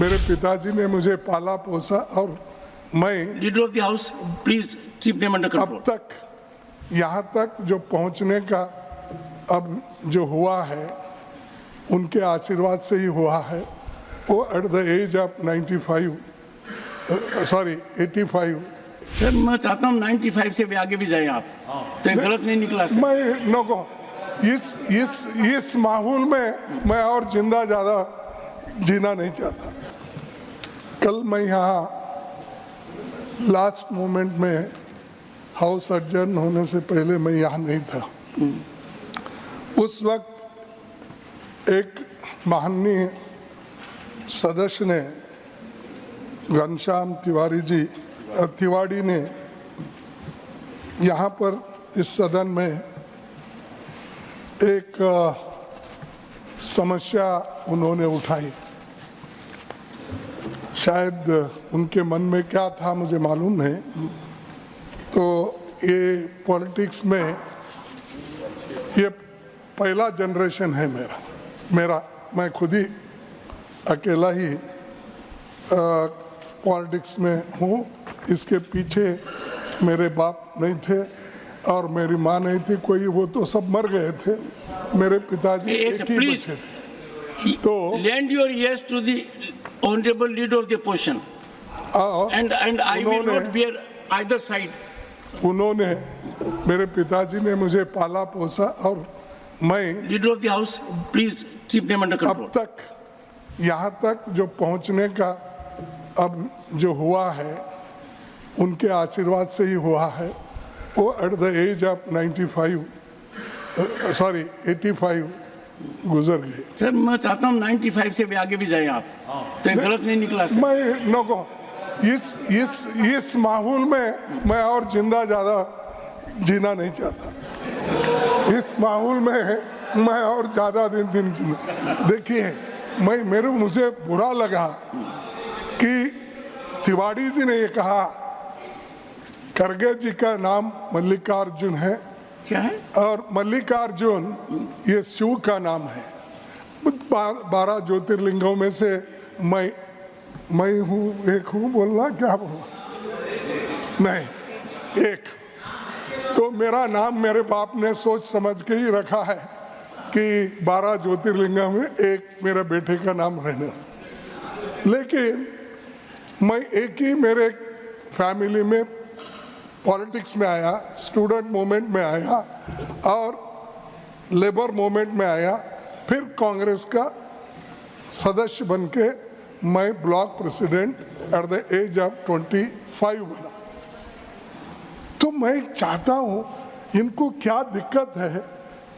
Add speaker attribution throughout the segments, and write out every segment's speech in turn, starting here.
Speaker 1: मेरे पिताजी ने मुझे पाला पोसा और मैं
Speaker 2: leader of the house, please keep them under control.
Speaker 1: अब तक यहाँ तक जो पहुँचने का अब जो हुआ है उनके आशीर्वाद से ही हुआ है। वो at the age of 85
Speaker 2: sir मैं चाहता हूँ 95 से भी आगे भी जाए आप, तो ये गलत नहीं निकला सर।
Speaker 1: मैं नो इस माहौल में मैं और जिंदा ज़्यादा जीना नहीं चाहता। कल मैं यहाँ लास्ट मोमेंट में हाउस एडजर्न होने से पहले मैं यहाँ नहीं था। उस वक्त एक माननीय सदस्य ने, घनश्याम तिवाड़ी ने यहाँ पर इस सदन में एक समस्या उन्होंने उठाई। शायद उनके मन में क्या था मुझे मालूम नहीं। तो ये पॉलिटिक्स में ये पहला जनरेशन है मेरा मैं खुद ही अकेला ही पॉलिटिक्स में हूँ। इसके पीछे मेरे बाप नहीं थे और मेरी माँ नहीं थी कोई, वो तो सब मर गए थे। मेरे पिताजी एक ही बचे थे। तो
Speaker 2: lend your ears to the honorable leader of the opposition and I will not bear either side.
Speaker 1: उन्होंने मेरे पिताजी ने मुझे पाला पोसा और मैं
Speaker 2: leader of the house, please keep them under control.
Speaker 1: अब तक यहाँ तक जो पहुँचने का अब जो हुआ है उनके आशीर्वाद से ही हुआ है। वो एट द एज ऑफ 85 गुजर गए।
Speaker 2: सर मैं चाहता हूँ 95 से भी आगे भी जाए आप, तो ये गलत नहीं निकला सर।
Speaker 1: मैं नो इस माहौल में मैं और जिंदा ज़्यादा जीना नहीं चाहता। इस माहौल में मैं और ज़्यादा दिन जीना। देखिए मुझे बुरा लगा कि तिवाड़ी जी ने ये कहा खड़गे जी का नाम मल्लिकार्जुन है।
Speaker 2: क्या है? और
Speaker 1: मल्लिकार्जुन ये शिव का नाम है। 12 ज्योतिर्लिंगों में से मैं हूँ, एक हूँ बोलना, क्या बोलना, नहीं एक। तो मेरा नाम मेरे बाप ने सोच समझ के ही रखा है कि 12 ज्योतिर्लिंगों में एक मेरे बेटे का नाम रहना। लेकिन मैं एक ही मेरे फैमिली में पॉलिटिक्स में आया, स्टूडेंट मूवमेंट में आया और लेबर मूवमेंट में आया, फिर कांग्रेस का सदस्य बनके मैं block president at the age of 25 बना। तो मैं चाहता हूँ इनको क्या दिक्कत है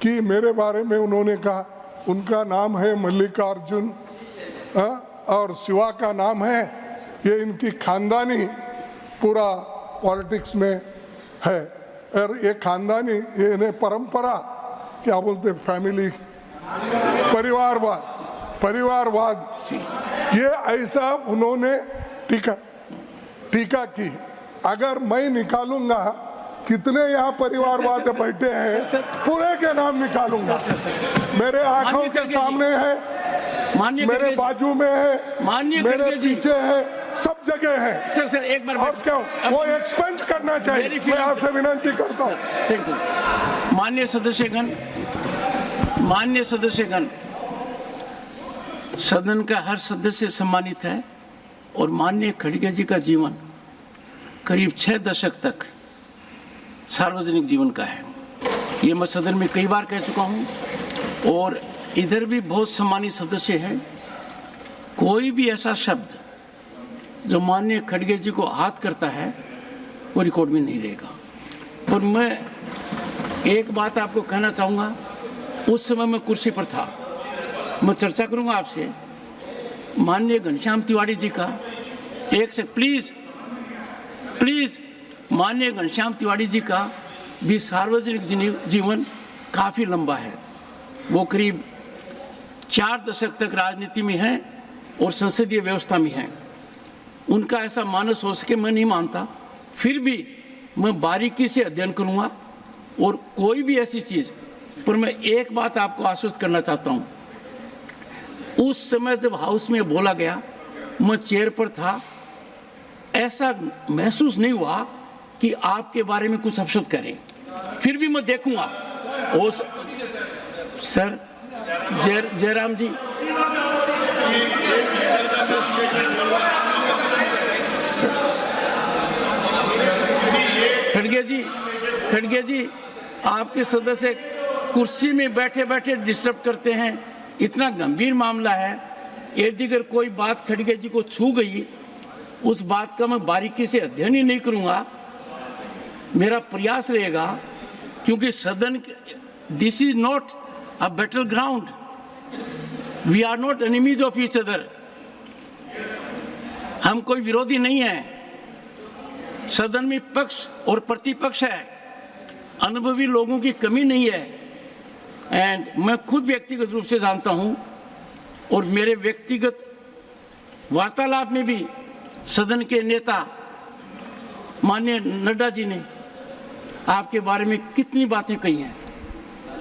Speaker 1: कि मेरे बारे में उन्होंने कहा उनका नाम है मल्लिकार्जुन और शिवा का नाम है। ये इनकी खानदानी पूरा पॉलिटिक्स में है और ये खानदानी ये इन्हें परंपरा क्या बोलते फैमिली परिवारवाद ये ऐसा उन्होंने टीका की। अगर मैं निकालूंगा कितने यहाँ परिवारवाद बैठे हैं पूरे के नाम निकालूंगा। मेरे आंखों के सामने है, मेरे बाजू में है, मेरे पीछे है, सब जगह है।
Speaker 2: सर एक बार
Speaker 1: और क्या वो एक्सपेंज करना चाहिए। मैं आपसे विनती करता हूँ।
Speaker 2: माननीय सदस्यगण, सदन का हर सदस्य सम्मानित है और माननीय खड़गे जी का जीवन करीब 6 दशक तक सार्वजनिक जीवन का है। ये मैं सदन में कई बार कह चुका हूँ और इधर भी बहुत सम्मानित सदस्य हैं। कोई भी ऐसा शब्द जो माननीय खड़गे जी को आहत करता है वो रिकॉर्ड में नहीं रहेगा। और मैं एक बात आपको कहना चाहूँगा, उस समय मैं कुर्सी पर था, मैं चर्चा करूँगा आपसे। माननीय घनश्याम तिवाड़ी जी का एक से प्लीज़ माननीय घनश्याम तिवाड़ी जी का भी सार्वजनिक जीवन काफ़ी लंबा है। वो करीब 4 दशक तक राजनीति में हैं और संसदीय व्यवस्था में हैं। उनका ऐसा मानस हो सके मैं नहीं मानता, फिर भी मैं बारीकी से अध्ययन करूँगा और कोई भी ऐसी चीज़ पर मैं एक बात आपको आश्वस्त करना चाहता हूँ। उस समय जब हाउस में बोला गया मैं चेयर पर था, ऐसा महसूस नहीं हुआ कि आपके बारे में कुछ अपशब्द करें। फिर भी मैं देखूंगा। ओ सर, जयराम जी, खड़गे जी, आपके सदस्य कुर्सी में बैठे बैठे डिस्टर्ब करते हैं। इतना गंभीर मामला है, यदि अगर कोई बात खड़गे जी को छू गई, उस बात का मैं बारीकी से अध्ययन ही नहीं करूंगा। मेरा प्रयास रहेगा, क्योंकि सदन, this is not a battle ground, we are not enemies of each other. हम कोई विरोधी नहीं है। सदन में पक्ष और प्रतिपक्ष है, अनुभवी लोगों की कमी नहीं है। एंड मैं खुद व्यक्तिगत रूप से जानता हूं, और मेरे व्यक्तिगत वार्तालाप में भी सदन के नेता माननीय नड्डा जी ने आपके बारे में कितनी बातें कही हैं।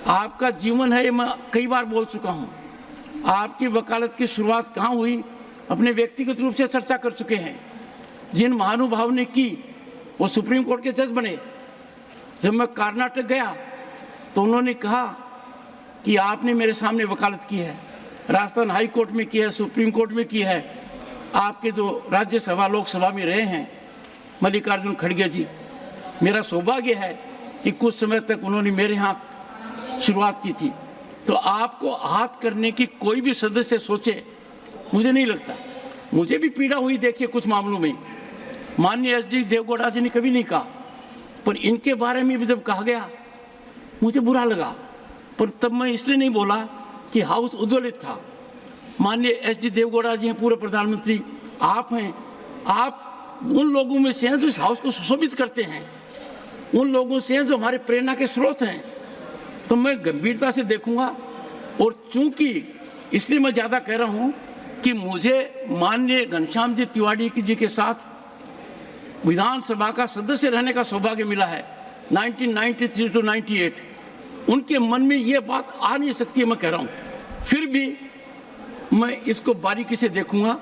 Speaker 2: आपका जीवन है, ये मैं कई बार बोल चुका हूं। आपकी वकालत की शुरुआत कहाँ हुई, अपने व्यक्तिगत रूप से चर्चा कर चुके हैं। जिन महानुभाव ने की, वो सुप्रीम कोर्ट के जज बने। जब मैं कर्नाटक गया तो उन्होंने कहा कि आपने मेरे सामने वकालत की है, राजस्थान हाई कोर्ट में की है, सुप्रीम कोर्ट में की है। आपके जो राज्यसभा लोकसभा में रहे हैं मल्लिकार्जुन खड़गे जी, मेरा सौभाग्य है कि कुछ समय तक उन्होंने मेरे यहाँ शुरुआत की थी। तो आपको आहत करने की कोई भी सदस्य सोचे, मुझे नहीं लगता। मुझे भी पीड़ा हुई, देखिए कुछ मामलों में माननीय एच डी देवगौड़ा जी ने कभी नहीं कहा, पर इनके बारे में भी जब कहा गया मुझे बुरा लगा। पर तब मैं इसलिए नहीं बोला कि हाउस उद्वेलित था। माननीय एच डी देवगौड़ा जी हैं, पूर्व प्रधानमंत्री आप हैं, आप उन लोगों में से हैं जो इस हाउस को सुशोभित करते हैं, उन लोगों से हैं जो हमारे प्रेरणा के स्रोत हैं। तो मैं गंभीरता से देखूंगा। और चूंकि इसलिए मैं ज़्यादा कह रहा हूं कि मुझे माननीय घनश्याम जी तिवारी जी के साथ विधानसभा का सदस्य रहने का सौभाग्य मिला है 1993 to 98। उनके मन में ये बात आ नहीं सकती है, मैं कह रहा हूँ। फिर भी मैं इसको बारीकी से देखूंगा।